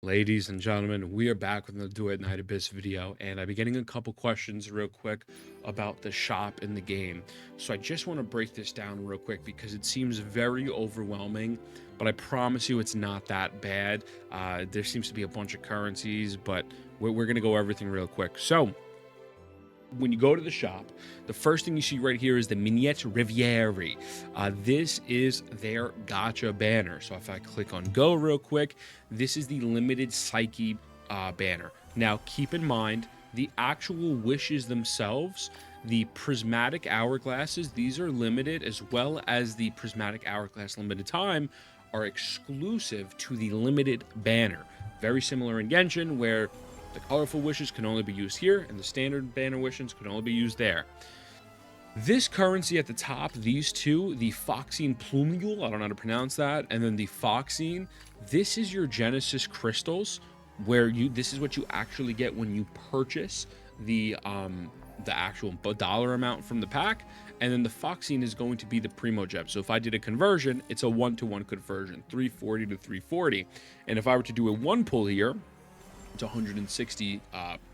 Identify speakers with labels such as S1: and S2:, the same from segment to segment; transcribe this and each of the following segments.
S1: Ladies and gentlemen, we are back with the Duet Night Abyss video, and I've been getting a couple questions real quick about the shop in the game. So I just want to break this down real quick because it seems very overwhelming, but I promise you it's not that bad. There seems to be a bunch of currencies, but we're going to go everything real quick. So when you go to the shop, the first thing you see right here is the Mignette Riviere. This is their Gacha banner. So if I click on go real quick, this is the limited Psyche banner. Now, keep in mind, the actual wishes themselves, the prismatic hourglasses, these are limited, as well as the prismatic hourglass limited time are exclusive to the limited banner. Very similar in Genshin, where the colorful wishes can only be used here, and the standard banner wishes can only be used there. This currency at the top, these two, the Foxine Plumule, I don't know how to pronounce that, and then the Foxine, this is your Genesis crystals, where this is what you actually get when you purchase the actual dollar amount from the pack, and then the Foxine is going to be the Primo Gem. So if I did a conversion, it's a 1-to-1 conversion, 340 to 340, and if I were to do a one pull here, to 160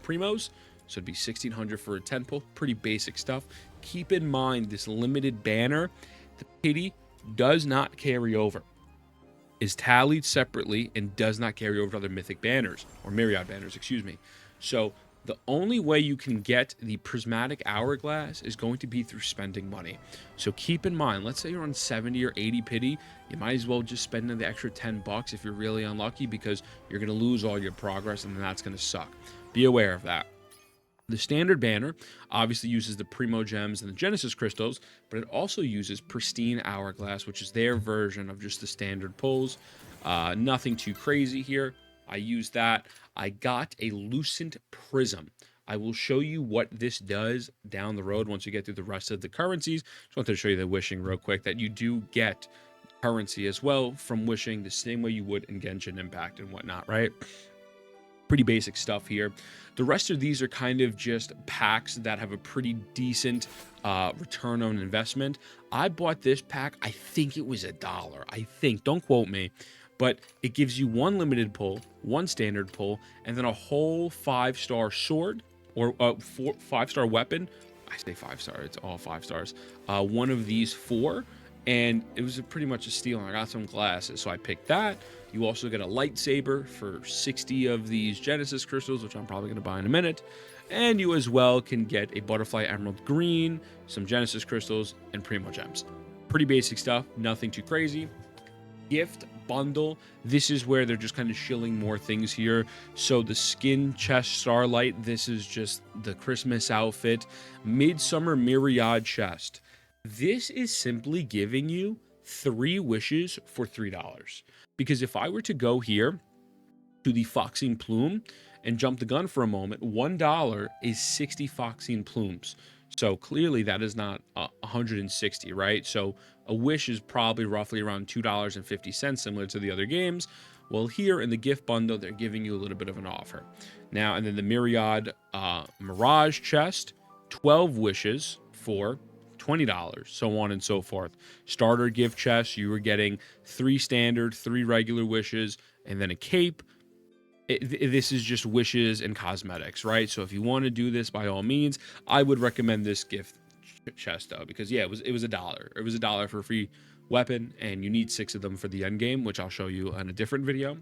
S1: primos, so it'd be 1600 for a 10 pull. Pretty basic stuff. Keep in mind, this limited banner, the pity does not carry over, is tallied separately, and does not carry over to other mythic banners, or myriad banners, excuse me. So the only way you can get the prismatic hourglass is going to be through spending money. So keep in mind, let's say you're on 70 or 80 pity, you might as well just spend the extra 10 bucks if you're really unlucky, because you're going to lose all your progress, and then that's going to suck. Be aware of that. The standard banner obviously uses the Primo Gems and the Genesis crystals, but it also uses pristine hourglass, which is their version of just the standard pulls. Nothing too crazy here. I used that. I got a Lucent Prism. I will show you what this does down the road once you get through the rest of the currencies. Just wanted to show you the wishing real quick, that you do get currency as well from wishing, the same way you would in Genshin Impact and whatnot, right? Pretty basic stuff here. The rest of these are kind of just packs that have a pretty decent return on investment. I bought this pack, I think it was $1. I think, don't quote me, but it gives you one limited pull, one standard pull, and then a whole 5-star sword, or 5-star weapon. I say 5-star, it's all 5 stars. One of these 4, and it was pretty much a steal. And I got some glasses, so I picked that. You also get a lightsaber for 60 of these Genesis crystals, which I'm probably going to buy in a minute. And you as well can get a butterfly emerald green, some Genesis crystals, and Primo Gems. Pretty basic stuff, nothing too crazy. Gift bundle, this is where they're just kind of shilling more things here. So the skin chest starlight, this is just the Christmas outfit. Midsummer myriad chest, this is simply giving you 3 wishes for $3. Because if I were to go here to the Foxine Plume and jump the gun for a moment, $1 is 60 Foxine Plumes. So clearly that is not 160, right? So a wish is probably roughly around $2.50, similar to the other games. Well, here in the gift bundle, they're giving you a little bit of an offer. Now, and then the Myriad Mirage chest, 12 wishes for $20, so on and so forth. Starter gift chest, you were getting 3 standard, 3 regular wishes, and then a cape. This is just wishes and cosmetics, right? So if you want to do this, by all means, I would recommend this gift chest though, because yeah, it was $1. It was $1 for a free weapon, and you need 6 of them for the end game, which I'll show you in a different video.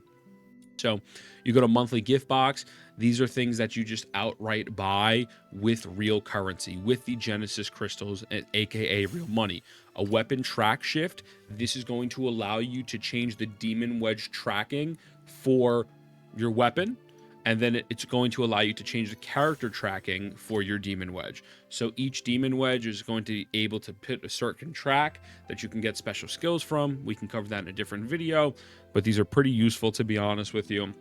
S1: So you go to monthly gift box. These are things that you just outright buy with real currency, with the Genesis crystals, aka real money. A weapon track shift. This is going to allow you to change the demon wedge tracking for your weapon, and then it's going to allow you to change the character tracking for your demon wedge. So each demon wedge is going to be able to put a certain track that you can get special skills from. We can cover that in a different video, but these are pretty useful, to be honest with you.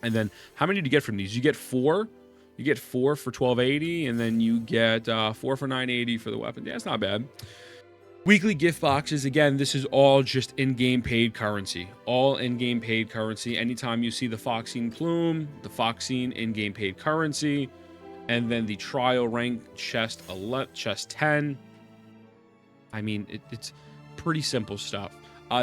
S1: And then how many do you get from these? You get 4. You get 4 for 1280, and then you get 4 for 980 for the weapon. Yeah, it's not bad. Weekly gift boxes, again, this is all just in-game paid currency. All in-game paid currency. Anytime you see the Foxine Plume, the Foxine in-game paid currency, and then the trial rank chest 10. I mean, it's pretty simple stuff.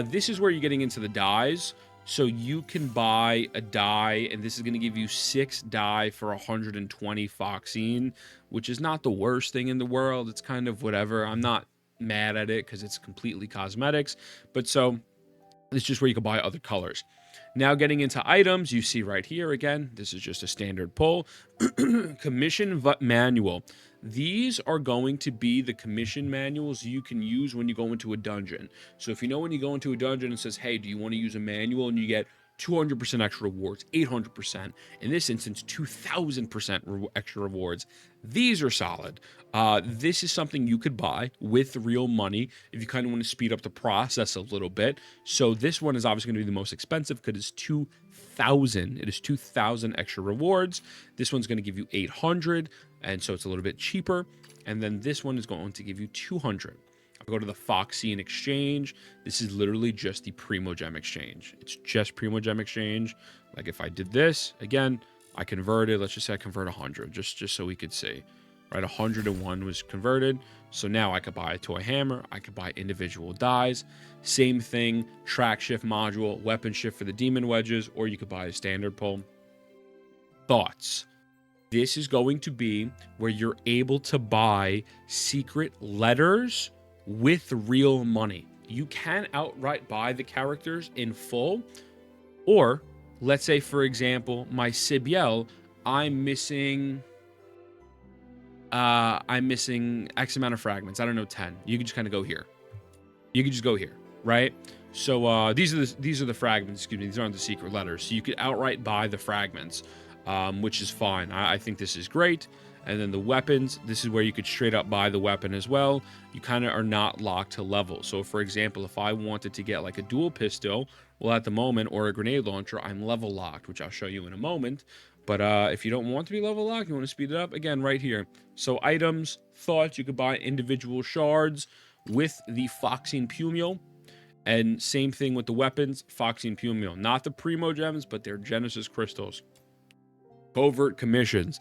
S1: This is where you're getting into the dyes. So you can buy a die, and this is going to give you 6 die for 120 Foxine, which is not the worst thing in the world. It's kind of whatever. I'm not mad at it because it's completely cosmetics. But so it's just where you can buy other colors. Now getting into items, you see right here again, this is just a standard pull. Commission manual. These are going to be the commission manuals you can use when you go into a dungeon. So if you know when you go into a dungeon and says, hey, do you want to use a manual, and you get 200% extra rewards, 800%, in this instance, 2000% extra rewards. These are solid. This is something you could buy with real money if you kind of want to speed up the process a little bit. So this one is obviously going to be the most expensive because it's 2,000. It is 2,000 extra rewards. This one's going to give you 800, and so it's a little bit cheaper. And then this one is going to give you 200. I'll go to the Foxine exchange. This is literally just the Primogem exchange. It's just Primogem exchange. Like if I did this again, I converted. Let's just say I convert 100, just so we could see. Right, 101 was converted. So now I could buy a toy hammer. I could buy individual dies. Same thing, track shift module, weapon shift for the demon wedges, or you could buy a standard pull. Thoughts. This is going to be where you're able to buy secret letters with real money. You can outright buy the characters in full, or let's say, for example, my Sibyl, I'm missing X amount of fragments. I don't know, 10. You can just kind of go here. You can just go here, right? So these are the fragments. Excuse me. These aren't the secret letters. So you could outright buy the fragments, which is fine. I think this is great. And then the weapons, this is where you could straight up buy the weapon as well. You kind of are not locked to level. So for example, if I wanted to get like a dual pistol, well, at the moment, or a grenade launcher, I'm level locked, which I'll show you in a moment. But if you don't want to be level locked, you want to speed it up, again, right here. So items, thoughts, you could buy individual shards with the Foxine Pumiel. And same thing with the weapons, Foxine Pumiel. Not the Primogems, but they're Genesis crystals. Covert commissions.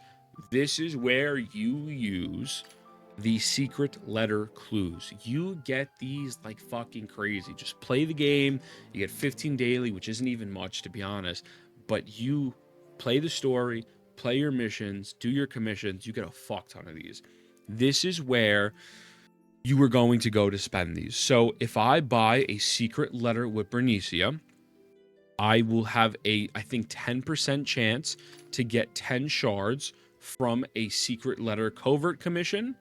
S1: This is where you use the secret letter clues. You get these like fucking crazy. Just play the game. You get 15 daily, which isn't even much, to be honest. But you play the story, play your missions, do your commissions. You get a fuck ton of these. This is where you are going to go to spend these. So if I buy a secret letter with Bernicia, I will have a, I think, 10% chance to get 10 shards from a secret letter covert commission.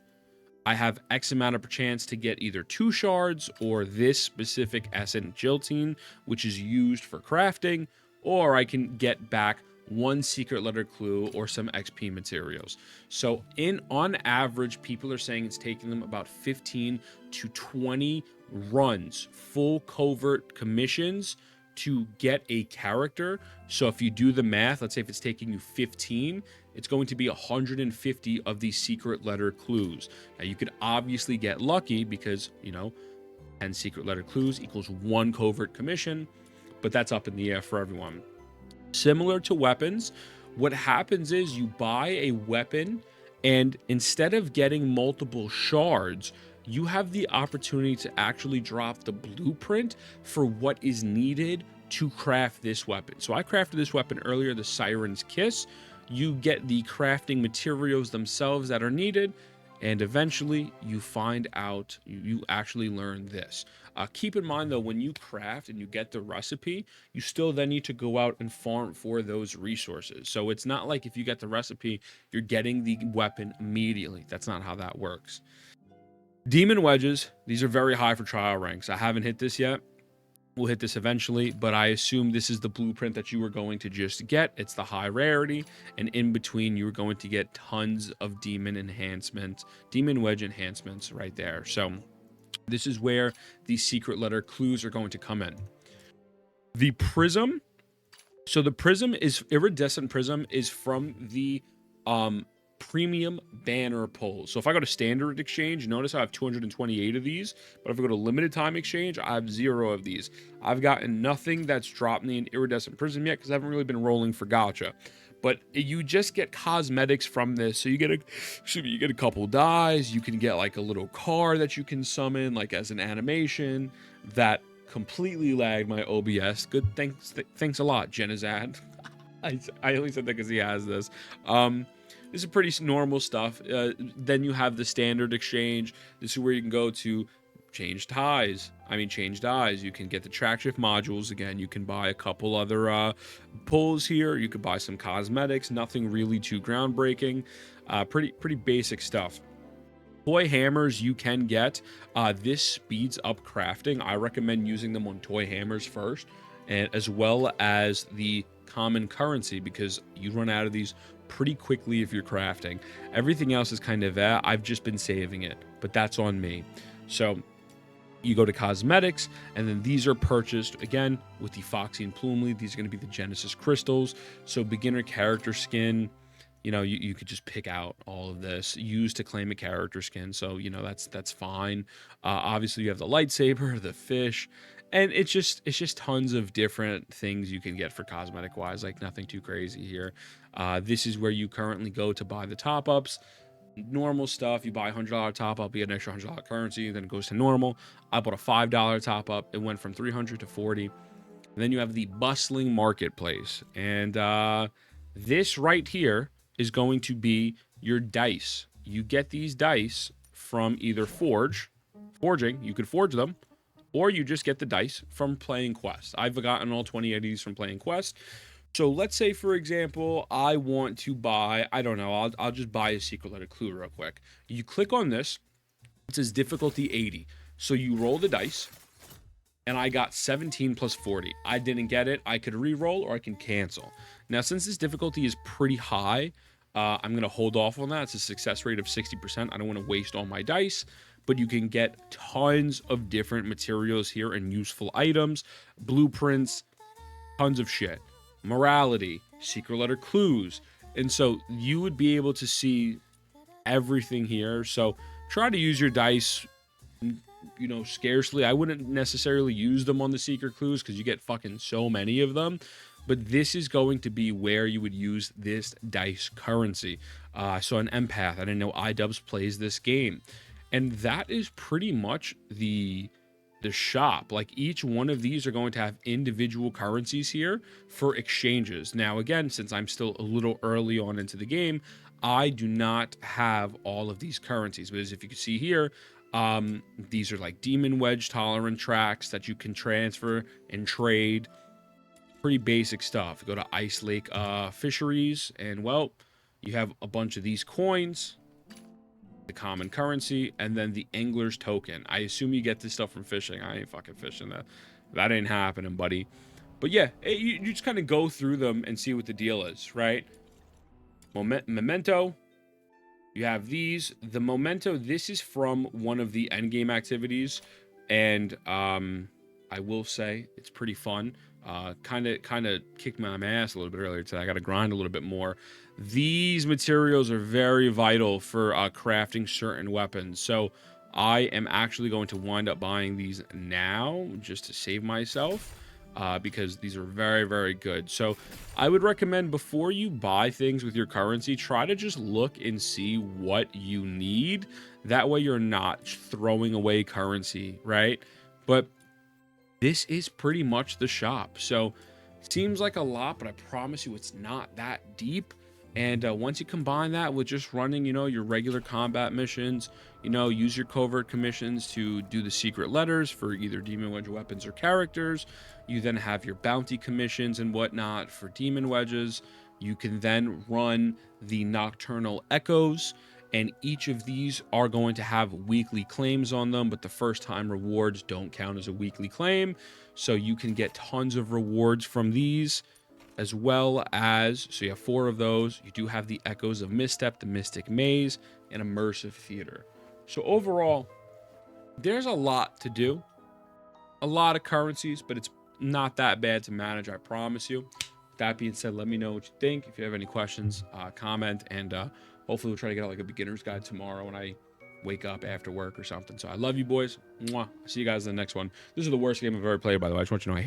S1: I have X amount of chance to get either 2 shards or this specific essence Giltine, which is used for crafting, or I can get back 1 secret letter clue or some XP materials. So on average, people are saying it's taking them about 15 to 20 runs, full covert commissions, to get a character. So if you do the math, let's say if it's taking you 15, it's going to be 150 of these secret letter clues. Now you could obviously get lucky because, you know, 10 secret letter clues equals 1 covert commission, but that's up in the air for everyone. Similar to weapons, what happens is you buy a weapon, and instead of getting multiple shards, you have the opportunity to actually drop the blueprint for what is needed to craft this weapon. So I crafted this weapon earlier, the Siren's Kiss. You get the crafting materials themselves that are needed, and eventually you find out, you actually learn this. Keep in mind though, when you craft and you get the recipe, you still then need to go out and farm for those resources. So it's not like if you get the recipe, you're getting the weapon immediately. That's not how that works. Demon wedges, these are very high for trial ranks. I haven't hit this yet. We'll hit this eventually, but I assume this is the blueprint that you were going to just get. It's the high rarity, and in between you were going to get tons of demon enhancements, demon wedge enhancements right there. So this is where these secret letter clues are going to come in. The prism. So the prism is iridescent prism is from the premium banner pulls. So if I go to standard exchange, notice I have 228 of these, but if I go to limited time exchange, I have 0 of these. I've gotten nothing that's dropped me an iridescent prism yet because I haven't really been rolling for gacha. But you just get cosmetics from this. So you get a couple dies. You can get like a little car that you can summon like as an animation that completely lagged my OBS. Good, thanks a lot, Genizad. I only said that because he has this. This is pretty normal stuff. Then you have the standard exchange. This is where you can go to change ties. Change dyes. You can get the track shift modules again. You can buy a couple other pulls here. You could buy some cosmetics. Nothing really too groundbreaking. Pretty basic stuff. Toy hammers you can get. This speeds up crafting. I recommend using them on toy hammers first, and as well as the common currency, because you run out of these pretty quickly if you're crafting. Everything else is kind of I've just been saving it, but that's on me. So you go to cosmetics, and then these are purchased again with the Foxy and Plumely. These are going to be the Genesis crystals. So beginner character skin, you could just pick out all of this, use to claim a character skin. So that's fine. Obviously you have the lightsaber, the fish, and it's just tons of different things you can get for cosmetic wise. Like nothing too crazy here. This is where you currently go to buy the top ups. Normal stuff, you buy a $100 top up, you get an extra $100 currency, then it goes to normal. I bought a $5 top up. It went from 300 to 40. And then you have the Bustling marketplace, and this right here is going to be your dice. You get these dice from either forging, you could forge them, or you just get the dice from playing Quest. I've gotten all 20 of these from playing Quest. So let's say, for example, I want to buy, I don't know, I'll just buy a secret letter clue real quick. You click on this, it says difficulty 80. So you roll the dice, and I got 17 plus 40. I didn't get it. I could re-roll or I can cancel. Now, since this difficulty is pretty high, I'm going to hold off on that. It's a success rate of 60%. I don't want to waste all my dice, but you can get tons of different materials here and useful items, blueprints, tons of shit. Morality, secret letter clues. And so you would be able to see everything here. So try to use your dice, scarcely. I wouldn't necessarily use them on the secret clues because you get fucking so many of them. But this is going to be where you would use this dice currency. So an empath, I didn't know iDubbbz plays this game. And that is pretty much the shop. Like each one of these are going to have individual currencies here for exchanges. Now, again, since I'm still a little early on into the game, I do not have all of these currencies. But as if you can see here, these are like demon wedge tolerant tracks that you can transfer and trade. Pretty basic stuff. Go to Ice Lake Fisheries, and well, you have a bunch of these coins, the common currency, and then the angler's token. I assume you get this stuff from fishing. I ain't fucking fishing. That ain't happening, buddy. But yeah, you just kind of go through them and see what the deal is, right? Memento. You have these. The Memento, this is from one of the endgame activities, and I will say it's pretty fun. Kind of kicked my ass a little bit earlier today. I got to grind a little bit more. These materials are very vital for crafting certain weapons. So I am actually going to wind up buying these now just to save myself because these are very, very good. So I would recommend before you buy things with your currency, try to just look and see what you need. That way you're not throwing away currency, right? But this is pretty much the shop. So seems like a lot, but I promise you it's not that deep. And once you combine that with just running, your regular combat missions, use your covert commissions to do the secret letters for either demon wedge weapons or characters. You then have your bounty commissions and whatnot for demon wedges. You can then run the nocturnal echoes, and each of these are going to have weekly claims on them, but the first time rewards don't count as a weekly claim. So you can get tons of rewards from these, as well as, so you have 4 of those. You do have the Echoes of Misstep, the Mystic Maze, and Immersive Theater. So overall, there's a lot to do. A lot of currencies, but it's not that bad to manage, I promise you. That being said, let me know what you think. If you have any questions, comment, and hopefully we'll try to get out like a beginner's guide tomorrow when I wake up after work or something. So I love you boys. Mwah. See you guys in the next one. This is the worst game I've ever played, by the way. I just want you to know I